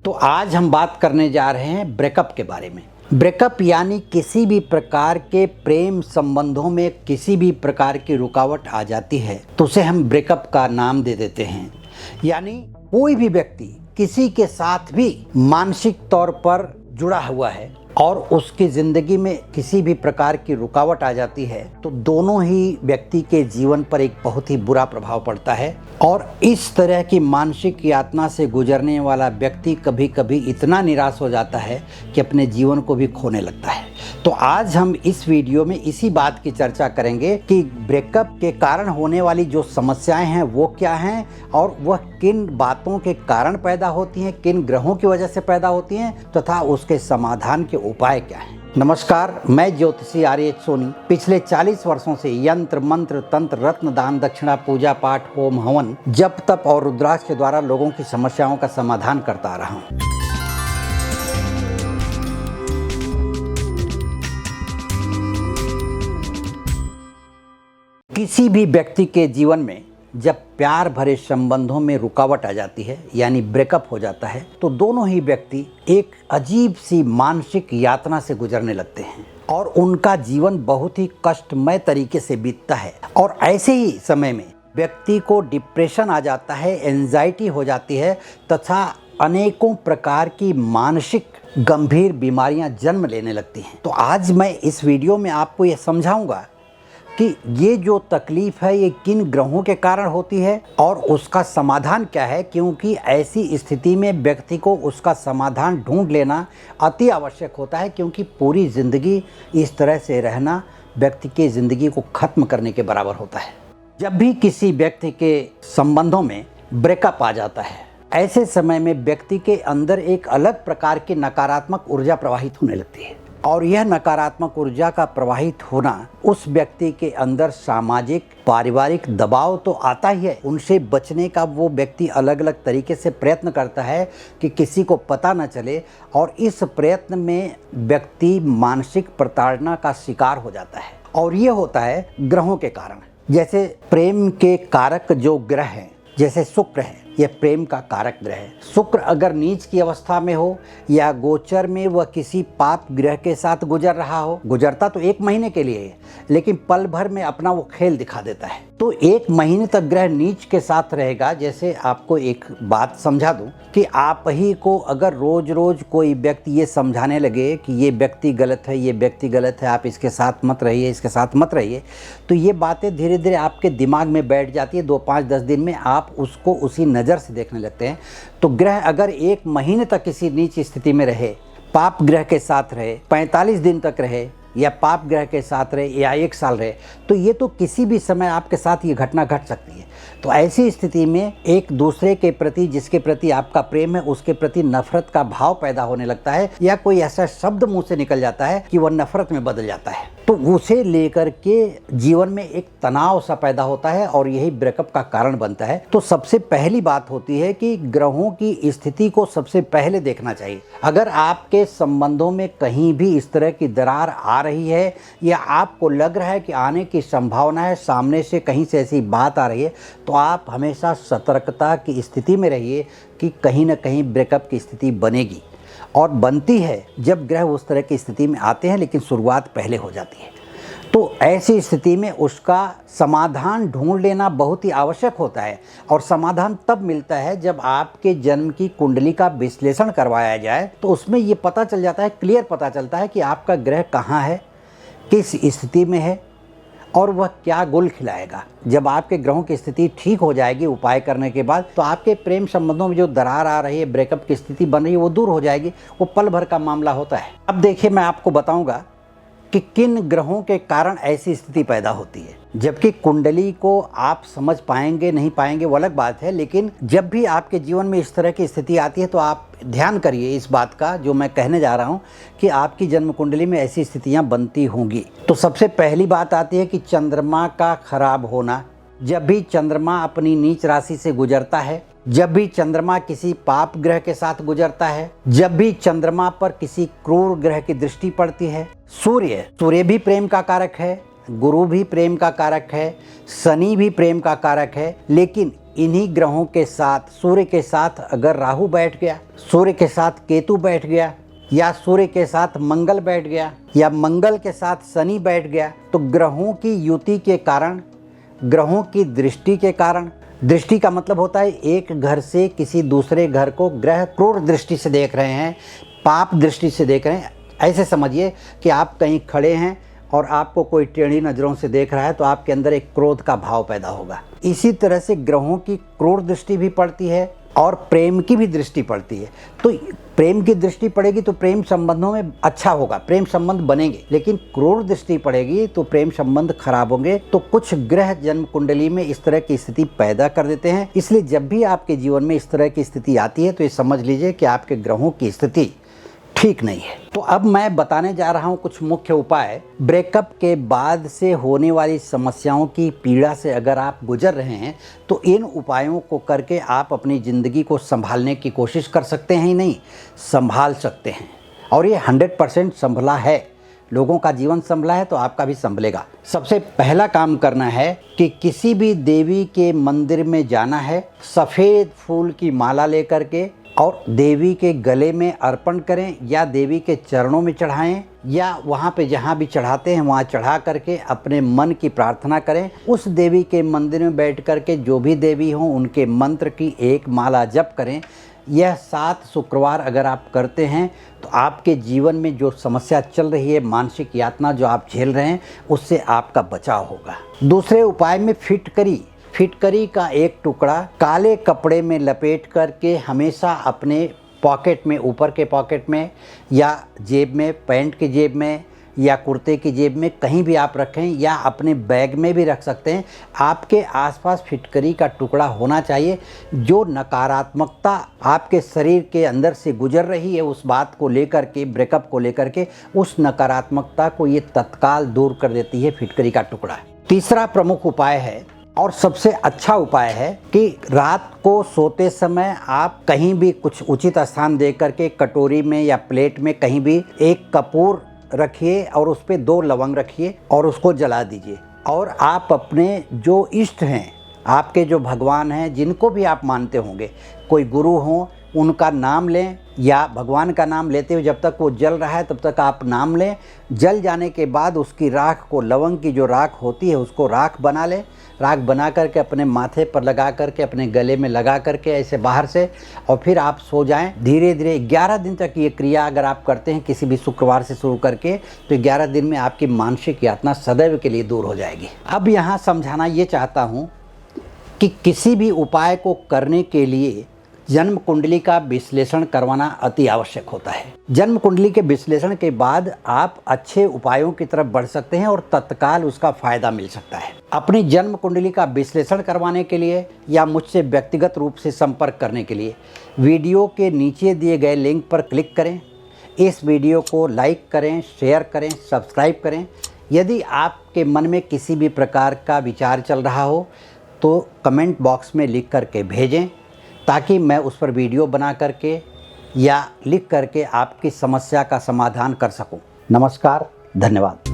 तो आज हम बात करने जा रहे हैं ब्रेकअप के बारे में। ब्रेकअप यानी किसी भी प्रकार के प्रेम संबंधों में किसी भी प्रकार की रुकावट आ जाती है तो उसे हम ब्रेकअप का नाम दे देते हैं। यानी कोई भी व्यक्ति किसी के साथ भी मानसिक तौर पर जुड़ा हुआ है और उसकी ज़िंदगी में किसी भी प्रकार की रुकावट आ जाती है तो दोनों ही व्यक्ति के जीवन पर एक बहुत ही बुरा प्रभाव पड़ता है और इस तरह की मानसिक यातना से गुजरने वाला व्यक्ति कभी कभी इतना निराश हो जाता है कि अपने जीवन को भी खोने लगता है। तो आज हम इस वीडियो में इसी बात की चर्चा करेंगे कि ब्रेकअप के कारण होने वाली जो समस्याएं हैं वो क्या हैं और वह किन बातों के कारण पैदा होती हैं, किन ग्रहों की वजह से पैदा होती हैं तथा उसके समाधान के उपाय क्या हैं। नमस्कार, मैं ज्योतिषी आर्य सोनी पिछले 40 वर्षों से यंत्र मंत्र तंत्र रत्न दान दक्षिणा पूजा पाठ होम हवन जप तप और रुद्राक्ष के द्वारा लोगों की समस्याओं का समाधान करता आ रहा हूँ। किसी भी व्यक्ति के जीवन में जब प्यार भरे संबंधों में रुकावट आ जाती है यानी ब्रेकअप हो जाता है तो दोनों ही व्यक्ति एक अजीब सी मानसिक यातना से गुजरने लगते हैं और उनका जीवन बहुत ही कष्टमय तरीके से बीतता है। और ऐसे ही समय में व्यक्ति को डिप्रेशन आ जाता है, एंजाइटी हो जाती है तथा अनेकों प्रकार की मानसिक गंभीर बीमारियां जन्म लेने लगती हैं। तो आज मैं इस वीडियो में आपको यह समझाऊंगा कि ये जो तकलीफ है ये किन ग्रहों के कारण होती है और उसका समाधान क्या है, क्योंकि ऐसी स्थिति में व्यक्ति को उसका समाधान ढूंढ लेना अति आवश्यक होता है, क्योंकि पूरी ज़िंदगी इस तरह से रहना व्यक्ति की ज़िंदगी को ख़त्म करने के बराबर होता है। जब भी किसी व्यक्ति के संबंधों में ब्रेकअप आ जाता है ऐसे समय में व्यक्ति के अंदर एक अलग प्रकार की नकारात्मक ऊर्जा प्रवाहित होने लगती है और यह नकारात्मक ऊर्जा का प्रवाहित होना उस व्यक्ति के अंदर सामाजिक पारिवारिक दबाव तो आता ही है, उनसे बचने का वो व्यक्ति अलग अलग तरीके से प्रयत्न करता है कि किसी को पता न चले और इस प्रयत्न में व्यक्ति मानसिक प्रताड़ना का शिकार हो जाता है। और ये होता है ग्रहों के कारण। जैसे प्रेम के कारक जो ग्रह हैं, जैसे शुक्र है, यह प्रेम का कारक ग्रह है। शुक्र अगर नीच की अवस्था में हो या गोचर में वह किसी पाप ग्रह के साथ गुजर रहा हो, गुजरता तो 1 महीने के लिए है लेकिन पल भर में अपना वो खेल दिखा देता है। तो 1 महीने तक ग्रह नीच के साथ रहेगा। जैसे आपको एक बात समझा दूं कि आप ही को अगर रोज रोज कोई व्यक्ति ये समझाने लगे कि ये व्यक्ति गलत है, ये व्यक्ति गलत है, आप इसके साथ मत रहिए, इसके साथ मत रहिए, तो ये बातें धीरे धीरे आपके दिमाग में बैठ जाती है। 2, 5, 10 दिन में आप उसको उसी नज़र से देखने लगते हैं। तो ग्रह अगर 1 महीने तक किसी नीच स्थिति में रहे, पाप ग्रह के साथ रहे, 45 दिन तक रहे या पाप ग्रह के साथ रहे या 1 साल रहे, तो ये तो किसी भी समय आपके साथ ये घटना घट सकती है। तो ऐसी स्थिति में एक दूसरे के प्रति, जिसके प्रति आपका प्रेम है, उसके प्रति नफरत का भाव पैदा होने लगता है या कोई ऐसा शब्द मुंह से निकल जाता है कि वह नफरत में बदल जाता है। तो उसे लेकर के जीवन में एक तनाव सा पैदा होता है और यही ब्रेकअप का कारण बनता है। तो सबसे पहली बात होती है कि ग्रहों की स्थिति को सबसे पहले देखना चाहिए। अगर आपके संबंधों में कहीं भी इस तरह की दरार आ रही है या आपको लग रहा है कि आने की संभावना है, सामने से कहीं से ऐसी बात आ रही है, तो आप हमेशा सतर्कता की स्थिति में रहिए कि कहीं ना कहीं ब्रेकअप की स्थिति बनेगी। और बनती है जब ग्रह उस तरह की स्थिति में आते हैं, लेकिन शुरुआत पहले हो जाती है। तो ऐसी स्थिति में उसका समाधान ढूंढ लेना बहुत ही आवश्यक होता है और समाधान तब मिलता है जब आपके जन्म की कुंडली का विश्लेषण करवाया जाए। तो उसमें ये पता चल जाता है, क्लियर पता चलता है कि आपका ग्रह कहाँ है, किस स्थिति में है और वह क्या गुल खिलाएगा। जब आपके ग्रहों की स्थिति ठीक हो जाएगी उपाय करने के बाद, तो आपके प्रेम संबंधों में जो दरार आ रही है, ब्रेकअप की स्थिति बन रही है, वो दूर हो जाएगी। वो पल भर का मामला होता है। अब देखिए, मैं आपको बताऊंगा कि किन ग्रहों के कारण ऐसी स्थिति पैदा होती है। जबकि कुंडली को आप समझ पाएंगे नहीं पाएंगे वो अलग बात है, लेकिन जब भी आपके जीवन में इस तरह की स्थिति आती है तो आप ध्यान करिए इस बात का जो मैं कहने जा रहा हूँ कि आपकी जन्म कुंडली में ऐसी स्थितियाँ बनती होंगी। तो सबसे पहली बात आती है कि चंद्रमा का खराब होना। जब भी चंद्रमा अपनी नीच राशि से गुजरता है, जब भी चंद्रमा किसी पाप ग्रह के साथ गुजरता है, जब भी चंद्रमा पर किसी क्रूर ग्रह की दृष्टि पड़ती है, सूर्य भी प्रेम का कारक है गुरु भी प्रेम का कारक है, शनि भी प्रेम का कारक है, लेकिन इन्हीं ग्रहों के साथ सूर्य के साथ अगर राहु बैठ गया, सूर्य के साथ केतु बैठ गया, या सूर्य के साथ मंगल बैठ गया, या मंगल के साथ शनि बैठ गया, तो ग्रहों की युति के कारण, ग्रहों की दृष्टि के कारण, दृष्टि का मतलब होता है एक घर से किसी दूसरे घर को ग्रह क्रूर दृष्टि से देख रहे हैं, पाप दृष्टि से देख रहे हैं। ऐसे समझिए कि आप कहीं खड़े हैं और आपको कोई टेढ़ी नज़रों से देख रहा है तो आपके अंदर एक क्रोध का भाव पैदा होगा। इसी तरह से ग्रहों की क्रूर दृष्टि भी पड़ती है और प्रेम की भी दृष्टि पड़ती है। तो प्रेम की दृष्टि पड़ेगी तो प्रेम संबंधों में अच्छा होगा, प्रेम संबंध बनेंगे, लेकिन क्रूर दृष्टि पड़ेगी तो प्रेम संबंध खराब होंगे। तो कुछ ग्रह जन्म कुंडली में इस तरह की स्थिति पैदा कर देते हैं। इसलिए जब भी आपके जीवन में इस तरह की स्थिति आती है तो ये समझ लीजिए कि आपके ग्रहों की स्थिति ठीक नहीं है। तो अब मैं बताने जा रहा हूं कुछ मुख्य उपाय। ब्रेकअप के बाद से होने वाली समस्याओं की पीड़ा से अगर आप गुजर रहे हैं तो इन उपायों को करके आप अपनी ज़िंदगी को संभालने की कोशिश कर सकते हैं ही नहीं, संभाल सकते हैं। और ये 100% संभला है। लोगों का जीवन संभला है तो आपका भी संभलेगा। सबसे पहला काम करना है कि किसी भी देवी के मंदिर में जाना है, सफ़ेद फूल की माला लेकर के, और देवी के गले में अर्पण करें या देवी के चरणों में चढ़ाएं, या वहाँ पे जहाँ भी चढ़ाते हैं वहाँ चढ़ा करके अपने मन की प्रार्थना करें। उस देवी के मंदिर में बैठ करके जो भी देवी हों उनके मंत्र की एक माला जप करें। यह 7 शुक्रवार अगर आप करते हैं तो आपके जीवन में जो समस्या चल रही है, मानसिक यातना जो आप झेल रहे हैं, उससे आपका बचाव होगा। दूसरे उपाय में फिटकरी का एक टुकड़ा काले कपड़े में लपेट करके हमेशा अपने पॉकेट में, ऊपर के पॉकेट में या जेब में, पैंट की जेब में या कुर्ते की जेब में कहीं भी आप रखें, या अपने बैग में भी रख सकते हैं। आपके आसपास फिटकरी का टुकड़ा होना चाहिए। जो नकारात्मकता आपके शरीर के अंदर से गुजर रही है उस बात को लेकर के, ब्रेकअप को लेकर के, उस नकारात्मकता को ये तत्काल दूर कर देती है फिटकरी का टुकड़ा। तीसरा प्रमुख उपाय है और सबसे अच्छा उपाय है कि रात को सोते समय आप कहीं भी कुछ उचित स्थान दे करके कटोरी में या प्लेट में कहीं भी एक कपूर रखिए और उस पर 2 लवंग रखिए और उसको जला दीजिए। और आप अपने जो इष्ट हैं, आपके जो भगवान हैं, जिनको भी आप मानते होंगे, कोई गुरु हों, उनका नाम लें या भगवान का नाम लेते हुए जब तक वो जल रहा है तब तक आप नाम लें। जल जाने के बाद उसकी राख को, लवंग की जो राख होती है उसको राख बना लें। राख बना करके अपने माथे पर लगा करके, अपने गले में लगा करके ऐसे बाहर से, और फिर आप सो जाएं। धीरे धीरे 11 दिन तक ये क्रिया अगर आप करते हैं किसी भी शुक्रवार से शुरू करके, तो 11 दिन में आपकी मानसिक यातना सदैव के लिए दूर हो जाएगी। अब यहाँ समझाना ये चाहता हूँ कि किसी भी उपाय को करने के लिए जन्म कुंडली का विश्लेषण करवाना अति आवश्यक होता है। जन्म कुंडली के विश्लेषण के बाद आप अच्छे उपायों की तरफ बढ़ सकते हैं और तत्काल उसका फायदा मिल सकता है। अपनी जन्म कुंडली का विश्लेषण करवाने के लिए या मुझसे व्यक्तिगत रूप से संपर्क करने के लिए वीडियो के नीचे दिए गए लिंक पर क्लिक करें। इस वीडियो को लाइक करें, शेयर करें, सब्सक्राइब करें। यदि आपके मन में किसी भी प्रकार का विचार चल रहा हो तो कमेंट बॉक्स में लिख करके भेजें, ताकि मैं उस पर वीडियो बना करके या लिख करके आपकी समस्या का समाधान कर सकूं। नमस्कार, धन्यवाद।